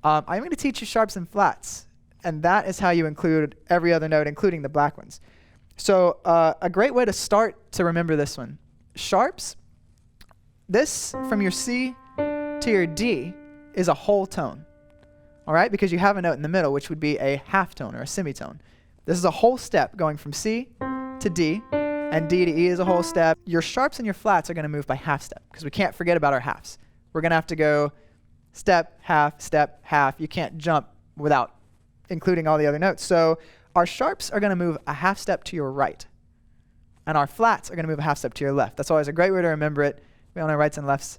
I'm going to teach you sharps and flats, and that is how you include every other note, including the black ones. So a great way to start to remember this one. Sharps, this from your C to your D is a whole tone, all right? Because you have a note in the middle, which would be a half tone or a semitone. This is a whole step going from C to D, and D to E is a whole step. Your sharps and your flats are going to move by half step, because we can't forget about our halves. We're going to have to go step, half. You can't jump without including all the other notes. So our sharps are going to move a half step to your right, and our flats are going to move a half step to your left. That's always a great way to remember it. We all know rights and lefts.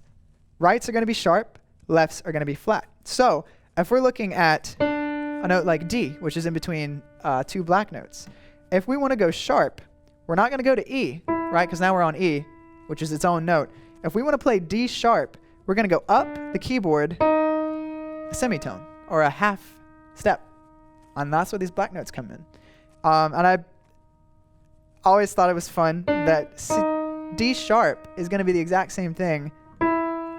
Rights are going to be sharp, lefts are going to be flat. So if we're looking at a note like D, which is in between two black notes, if we want to go sharp, we're not going to go to E, right? Because now we're on E, which is its own note. If we want to play D sharp, we're going to go up the keyboard a semitone or a half step. And that's where these black notes come in. And I always thought it was fun that D sharp is going to be the exact same thing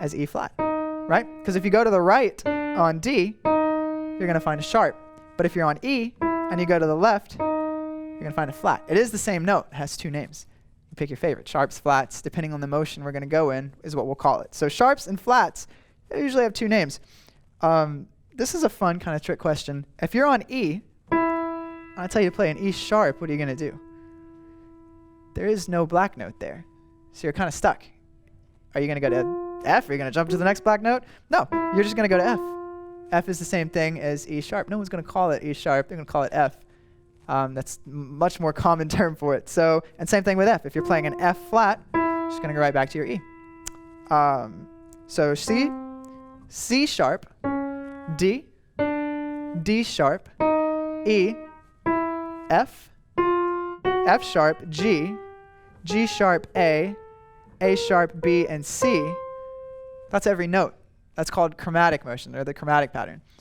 as E flat, right? Because if you go to the right on D, you're going to find a sharp. But if you're on E and you go to the left, you're going to find a flat. It is the same note. It has two names. You pick your favorite. Sharps, flats, depending on the motion we're going to go in is what we'll call it. So sharps and flats, they usually have two names. This is a fun kind of trick question. If you're on E, I tell you to play an E sharp, what are you going to do? There is no black note there. So you're kind of stuck. Are you going to go to F? Are you going to jump to the next black note? No, you're just going to go to F. F is the same thing as E sharp. No one's going to call it E sharp. They're going to call it F. That's much more common term for it. So, and same thing with F. If you're playing an F flat, you're just going to go right back to your E. So C, C sharp, D, D sharp, E, F, F sharp, G, G sharp, A sharp, B, and C. That's every note. That's called chromatic motion, or the chromatic pattern.